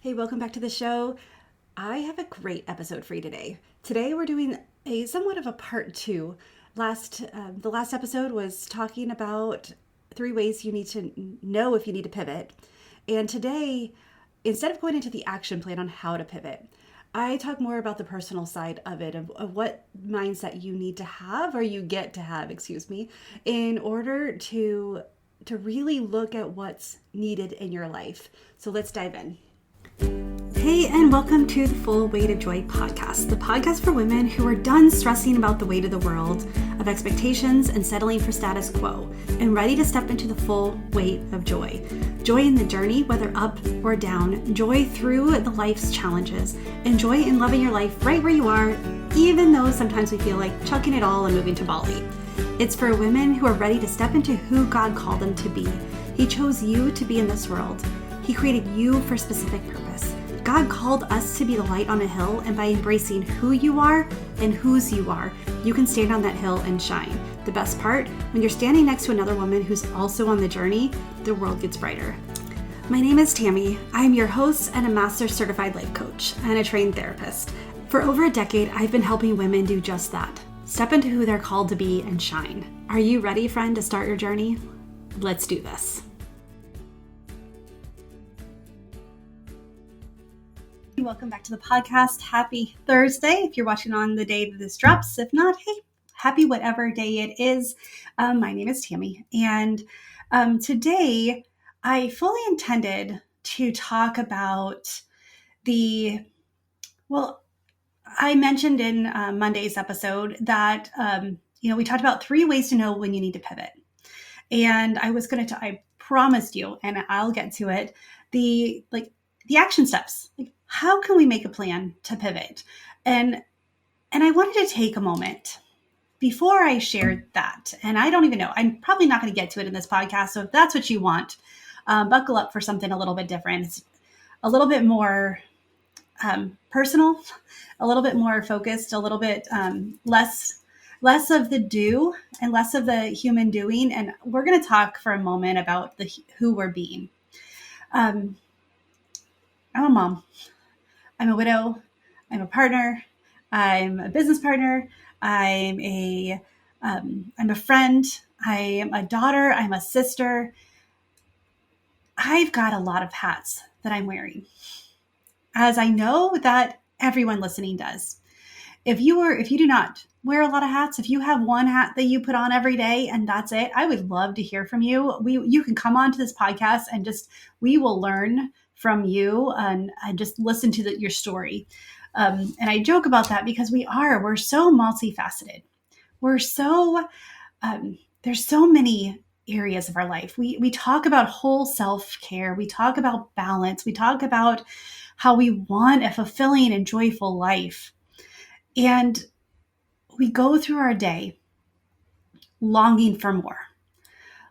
Hey, welcome back to the show. I have a great episode for you today. Today we're doing a somewhat of a part two. The last episode was talking about 3 ways you need to know if you need to pivot, and today, instead of going into the action plan on how to pivot, I talk more about the personal side of it, of what mindset you need to have, or you get to have, excuse me, in order to really look at what's needed in your life. So let's dive in. Hey, and welcome to the Full Weight of Joy podcast, the podcast for women who are done stressing about the weight of the world, of expectations and settling for status quo, and ready to step into the full weight of joy. Joy in the journey, whether up or down, joy through the life's challenges, and joy in loving your life right where you are, even though sometimes we feel like chucking it all and moving to Bali. It's for women who are ready to step into who God called them to be. He chose you to be in this world. He created you for a specific purpose. God called us to be the light on a hill, and by embracing who you are and whose you are, you can stand on that hill and shine. The best part, when you're standing next to another woman who's also on the journey, the world gets brighter. My name is Tami. I'm your host and a master certified life coach and a trained therapist. For over a decade, I've been helping women do just that. Step into who they're called to be and shine. Are you ready, friend, to start your journey? Let's do this. Welcome back to the podcast. Happy Thursday if you're watching on the day that this drops. If not, hey, happy whatever day it is. My name is Tami, and today I fully intended to talk about I mentioned in Monday's episode that, we talked about 3 ways to know when you need to pivot. And I promised you, and I'll get to it, the action steps. Like, how can we make a plan to pivot? And I wanted to take a moment before I shared that. And I don't even know, I'm probably not going to get to it in this podcast. So if that's what you want, buckle up for something a little bit different. It's a little bit more personal, a little bit more focused, a little bit less of the do and less of the human doing. And we're going to talk for a moment about who we're being. I'm a mom. I'm a widow. I'm a partner. I'm a business partner. I'm a friend. I am a daughter. I'm a sister. I've got a lot of hats that I'm wearing, as I know that everyone listening does. If you do not wear a lot of hats, if you have one hat that you put on every day and that's it, I would love to hear from you. You can come on to this podcast and we will learn from you and just listen to your story. And I joke about that because we're so multifaceted. There's so many areas of our life. We talk about whole self-care. We talk about balance. We talk about how we want a fulfilling and joyful life. And we go through our day longing for more,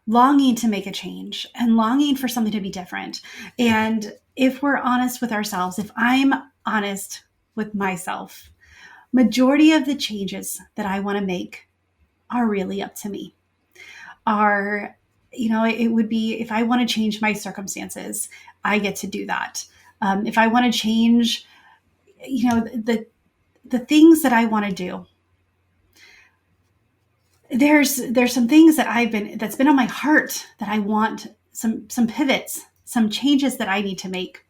longing to make a change, and longing for something to be different. And if we're honest with ourselves, if I'm honest with myself, majority of the changes that I want to make are really up to me. It would be, if I want to change my circumstances, I get to do that. If I want to change, the things that I want to do, there's some things that's been on my heart that I want some pivots, some changes that I need to make.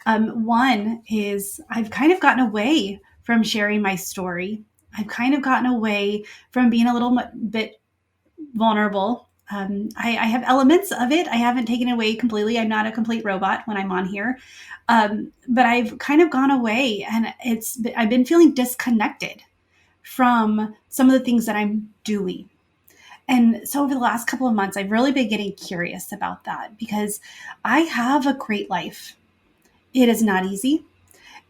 One is I've kind of gotten away from sharing my story. I've kind of gotten away from being a little bit vulnerable. I have elements of it. I haven't taken it away completely. I'm not a complete robot when I'm on here. But I've kind of gone away, and I've been feeling disconnected from some of the things that I'm doing. And so over the last couple of months, I've really been getting curious about that because I have a great life. It is not easy.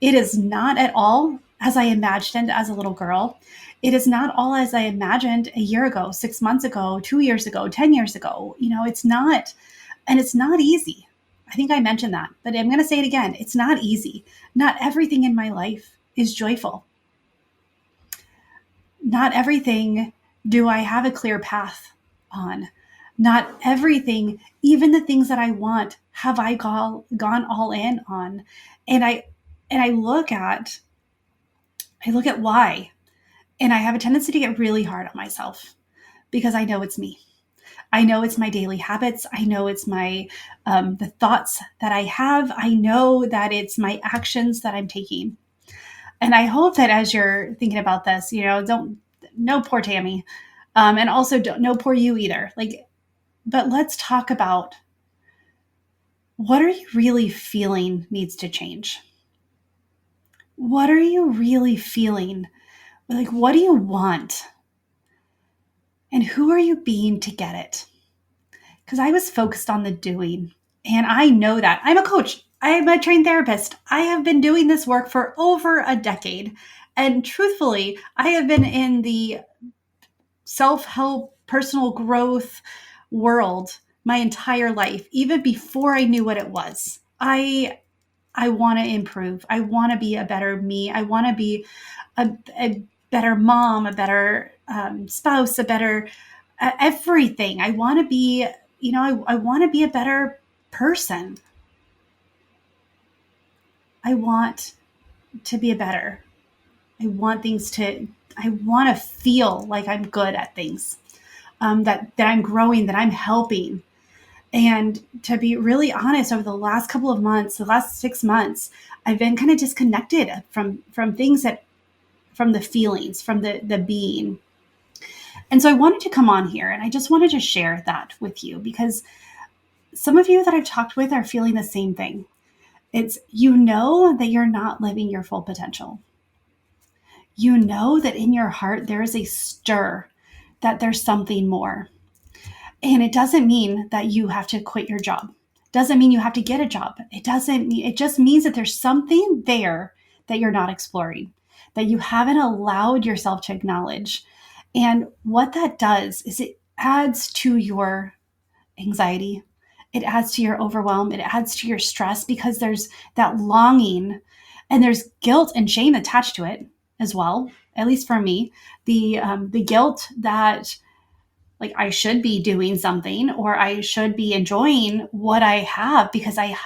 It is not at all as I imagined as a little girl. It is not all as I imagined a year ago, 6 months ago, 2 years ago, 10 years ago. It's not, and it's not easy. I think I mentioned that, but I'm going to say it again. It's not easy. Not everything in my life is joyful. Not everything do I have a clear path on. Not everything, even the things that I want, have I gone all in on? And I look at why. And I have a tendency to get really hard on myself because I know it's me. I know it's my daily habits. I know it's my the thoughts that I have. I know that it's my actions that I'm taking. And I hope that as you're thinking about this, don't no poor Tami, and also don't no poor you either. Like, but let's talk about what are you really feeling needs to change. What are you really feeling? Like, what do you want? And who are you being to get it? Because I was focused on the doing. And I know that. I'm a coach, I'm a trained therapist. I have been doing this work for over a decade. And truthfully, I have been in the self help, personal growth world my entire life, even before I knew what it was. I want to improve. I want to be a better me. I want to be a better mom, a better spouse, a better everything. I want to be, I want to be a better person. I want to be a better. I want I want to feel like I'm good at things, that I'm growing, that I'm helping. And to be really honest, over the last couple of months, the last 6 months, I've been kind of disconnected from things from the feelings, from the being. And so I wanted to come on here and I just wanted to share that with you because some of you that I've talked with are feeling the same thing. It's, that you're not living your full potential. You know that in your heart there is a stir, that there's something more. And it doesn't mean that you have to quit your job. Doesn't mean you have to get a job. It just means that there's something there that you're not exploring, that you haven't allowed yourself to acknowledge. And what that does is it adds to your anxiety. It adds to your overwhelm. It adds to your stress because there's that longing and there's guilt and shame attached to it as well. At least for me, the guilt that like I should be doing something or I should be enjoying what I have because I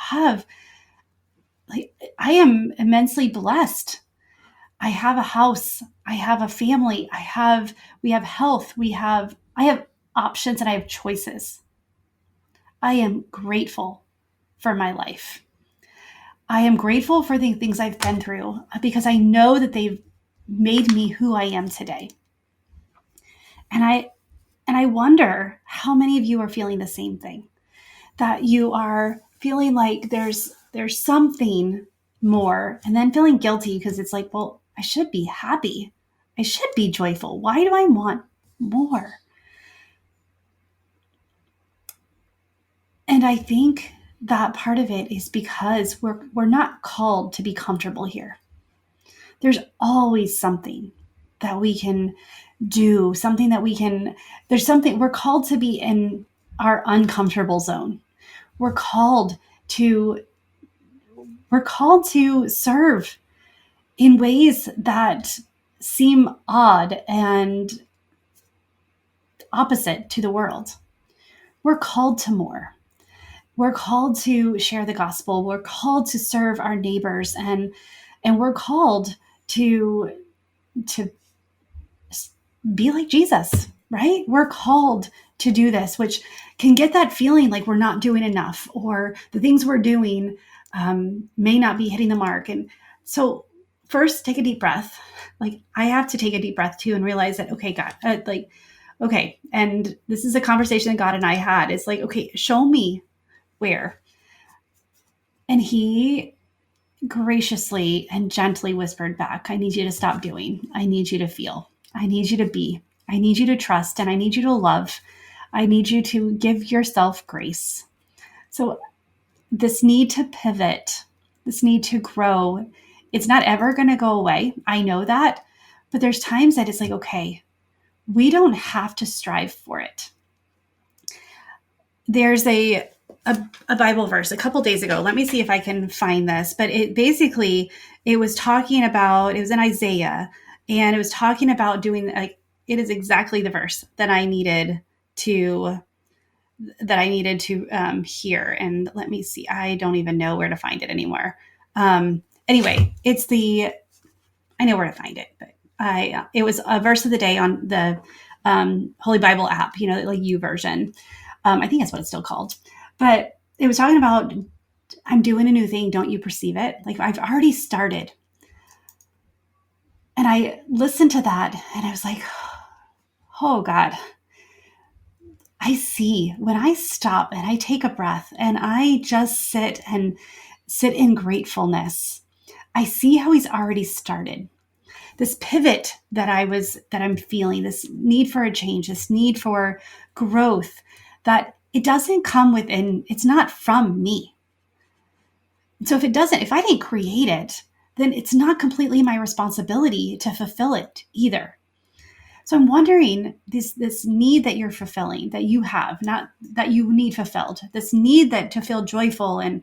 am immensely blessed. I have a house, I have a family, we have health, I have options and I have choices. I am grateful for my life. I am grateful for the things I've been through because I know that they've made me who I am today. And I wonder how many of you are feeling the same thing, that you are feeling like there's something more and then feeling guilty because it's like, well, I should be happy. I should be joyful. Why do I want more? And I think that part of it is because we're not called to be comfortable here. There's always something that we can do, we're called to be in our uncomfortable zone. We're called to serve in ways that seem odd and opposite to the world. We're called to more. We're called to share the gospel. We're called to serve our neighbors, and we're called to be like Jesus, right? We're called to do this, which can get that feeling like we're not doing enough or the things we're doing may not be hitting the mark. And so first, take a deep breath. Like I have to take a deep breath too and realize that, okay, God, okay. And this is a conversation that God and I had. It's like, okay, show me where. And he graciously and gently whispered back, I need you to stop doing. I need you to feel. I need you to be. I need you to trust, and I need you to love. I need you to give yourself grace. So this need to pivot, this need to grow, it's not ever going to go away. I know that. But there's times that it's like, okay, we don't have to strive for it. There's a Bible verse a couple days ago. Let me see if I can find this. But it was talking about, it was in Isaiah, and it was talking about doing, like, it is exactly the verse that I needed to that I needed to hear. And let me see, I don't even know where to find it anymore. Anyway, I know where to find it, but it was a verse of the day on the Holy Bible app, like YouVersion. I think that's what it's still called. But it was talking about, I'm doing a new thing. Don't you perceive it? Like, I've already started. And I listened to that and I was like, oh God, I see when I stop and I take a breath and I just sit in gratefulness. I see how he's already started. This pivot that I'm feeling, this need for a change, this need for growth, that it doesn't come within, it's not from me. So if I didn't create it, then it's not completely my responsibility to fulfill it either. So I'm wondering, this need that you're fulfilling, that you have, not that you need fulfilled, this need that to feel joyful and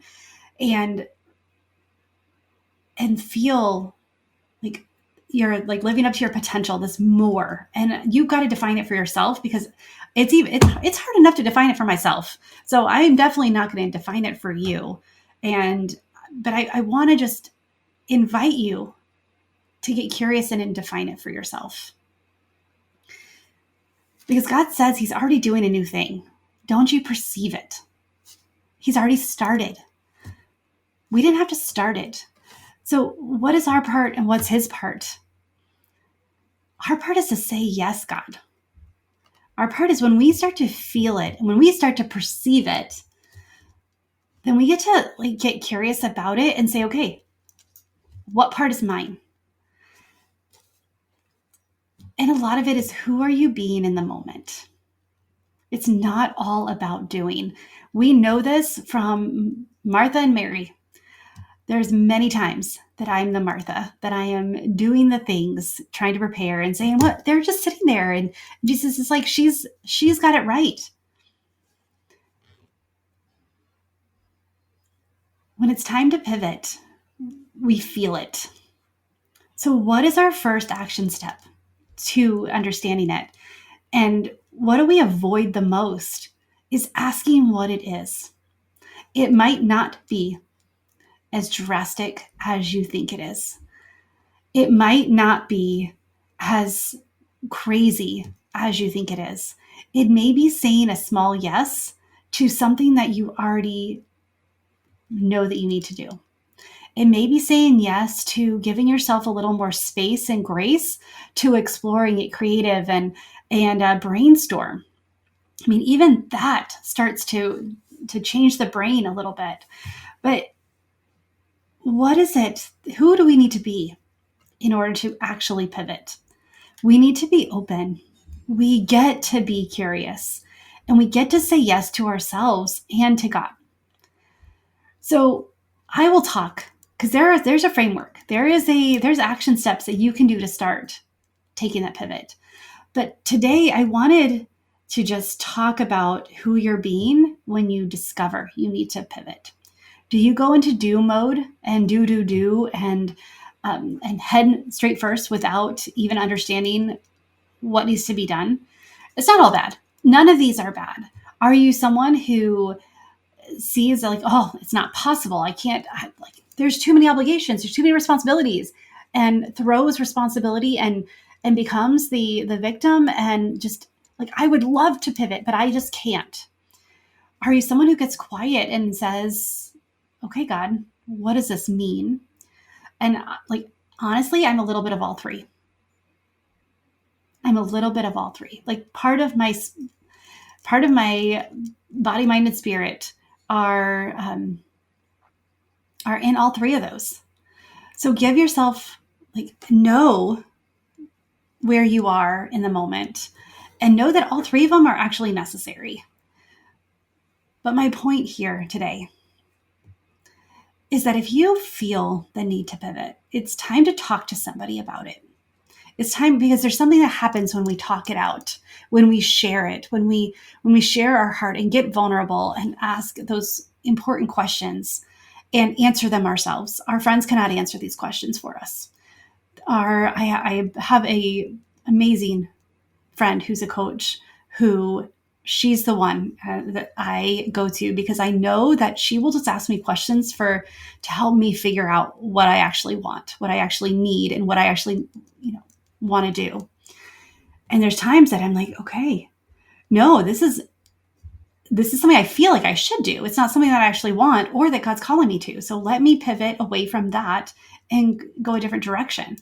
feel like you're like living up to your potential, this more. And you've got to define it for yourself, because it's hard enough to define it for myself. So I'm definitely not going to define it for you. But I want to just invite you to get curious and define it for yourself. Because God says he's already doing a new thing. Don't you perceive it? He's already started. We didn't have to start it. So what is our part and what's his part? Our part is to say, yes, God. Our part is when we start to feel it, and when we start to perceive it, then we get to get curious about it and say, okay, what part is mine? And a lot of it is, who are you being in the moment? It's not all about doing. We know this from Martha and Mary. There's many times that I'm the Martha, that I am doing the things, trying to prepare and saying, what? They're just sitting there. And Jesus is like, she's got it right. When it's time to pivot, we feel it. So what is our first action step to understanding it? And what do we avoid the most is asking what it is. It might not be as drastic as you think it is. It might not be as crazy as you think it is. It may be saying a small yes to something that you already know that you need to do. It may be saying yes to giving yourself a little more space and grace to exploring it creative and brainstorm. I mean, even that starts to change the brain a little bit. But what is it? Who do we need to be in order to actually pivot? We need to be open. We get to be curious, and we get to say yes to ourselves and to God. So I will talk, because there's a framework. There's action steps that you can do to start taking that pivot. But today I wanted to just talk about who you're being when you discover you need to pivot. Do you go into do mode and do and head straight first without even understanding what needs to be done? It's not all bad. None of these are bad. Are you someone who sees like, oh, it's not possible, I can't, there's too many obligations, there's too many responsibilities, and throws responsibility and becomes the victim, and just like, I would love to pivot, but I just can't? Are you someone who gets quiet and says, okay, God, what does this mean? And honestly, I'm a little bit of all three. Like, part of my body, mind, and spirit are in all three of those. So give yourself, know where you are in the moment, and know that all three of them are actually necessary. But my point here today is that if you feel the need to pivot, it's time to talk to somebody about it. It's time, because there's something that happens when we talk it out, when we share it, when we share our heart and get vulnerable and ask those important questions and answer them ourselves. Our friends cannot answer these questions for us. I have a amazing friend who's a coach who she's the one that I go to, because I know that she will just ask me questions to help me figure out what I actually want, what I actually need, and what I actually, want to do. And there's times that I'm like, okay, no, this is something I feel like I should do. It's not something that I actually want or that God's calling me to. So let me pivot away from that and go a different direction.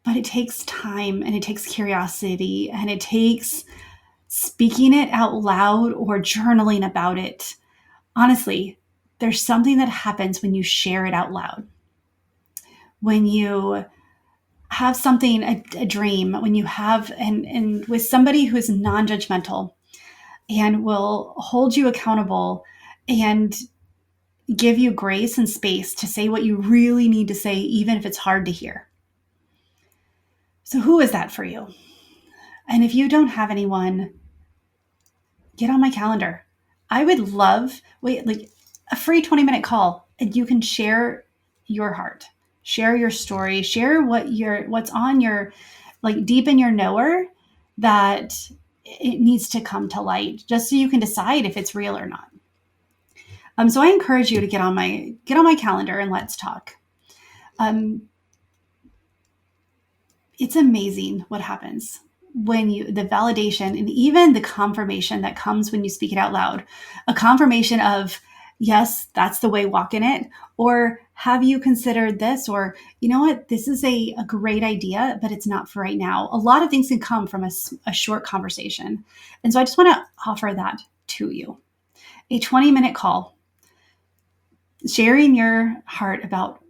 But it takes time, and it takes curiosity, and it takes speaking it out loud or journaling about it. Honestly, there's something that happens when you share it out loud. When you have something, a dream, when you have, and with somebody who is non-judgmental and will hold you accountable and give you grace and space to say what you really need to say, even if it's hard to hear. So who is that for you? And if you don't have anyone, get on my calendar. I would love, like a free 20-minute call, and you can share your heart, share your story, share what's on your, like deep in your knower, that it needs to come to light, just so you can decide if it's real or not. So I encourage you to get on my calendar and let's talk. It's amazing what happens when the validation and even the confirmation that comes when you speak it out loud, a confirmation of, yes, that's the way, walk in it. Or have you considered this? Or, you know what, this is a great idea, but it's not for right now. A lot of things can come from a short conversation. And so I just want to offer that to you. A 20-minute call, sharing your heart about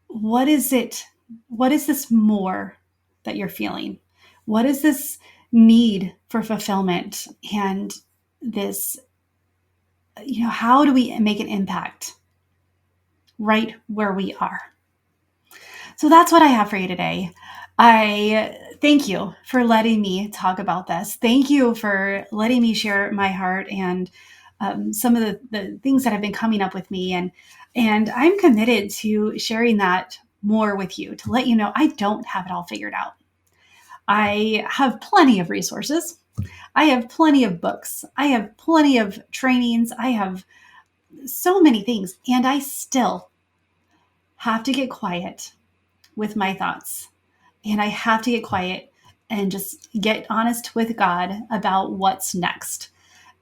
what is this more that you're feeling? What is this need for fulfillment? And this, how do we make an impact right where we are? So that's what I have for you today. I thank you for letting me talk about this. Thank you for letting me share my heart and some of the things that have been coming up with me. And I'm committed to sharing that more with you, to let you know I don't have it all figured out. I have plenty of resources. I have plenty of books. I have plenty of trainings. I have so many things. And I still have to get quiet with my thoughts. And I have to get quiet and just get honest with God about what's next.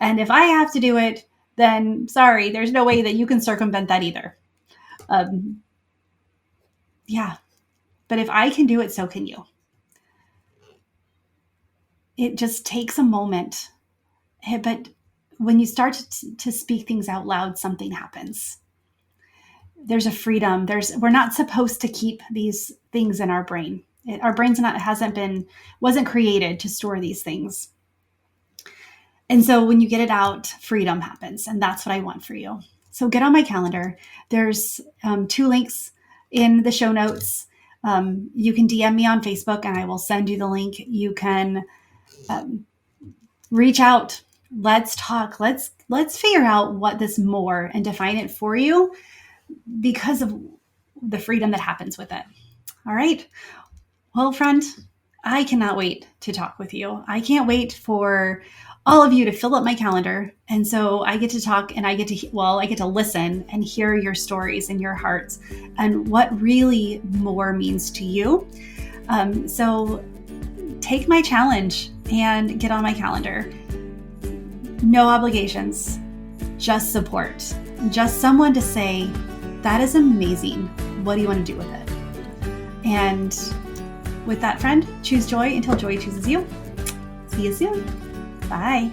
And if I have to do it, then sorry, there's no way that you can circumvent that either. But if I can do it, so can you. It just takes a moment. But when you start to speak things out loud, something happens. There's a freedom. We're not supposed to keep these things in our brain. Our brain's wasn't created to store these things. And so when you get it out, freedom happens. And that's what I want for you. So get on my calendar. There's 2 links in the show notes. You can DM me on Facebook and I will send you the link. You can reach out. Let's talk. Let's figure out what this more and define it for you, because of the freedom that happens with it. All right. Well, friend, I cannot wait to talk with you. I can't wait for all of you to fill up my calendar. And so I get to talk, and I get to listen and hear your stories and your hearts and what really more means to you. So take my challenge and get on my calendar. No obligations, just support, just someone to say, that is amazing. What do you want to do with it? And with that, friend, choose joy until joy chooses you. See you soon. Bye.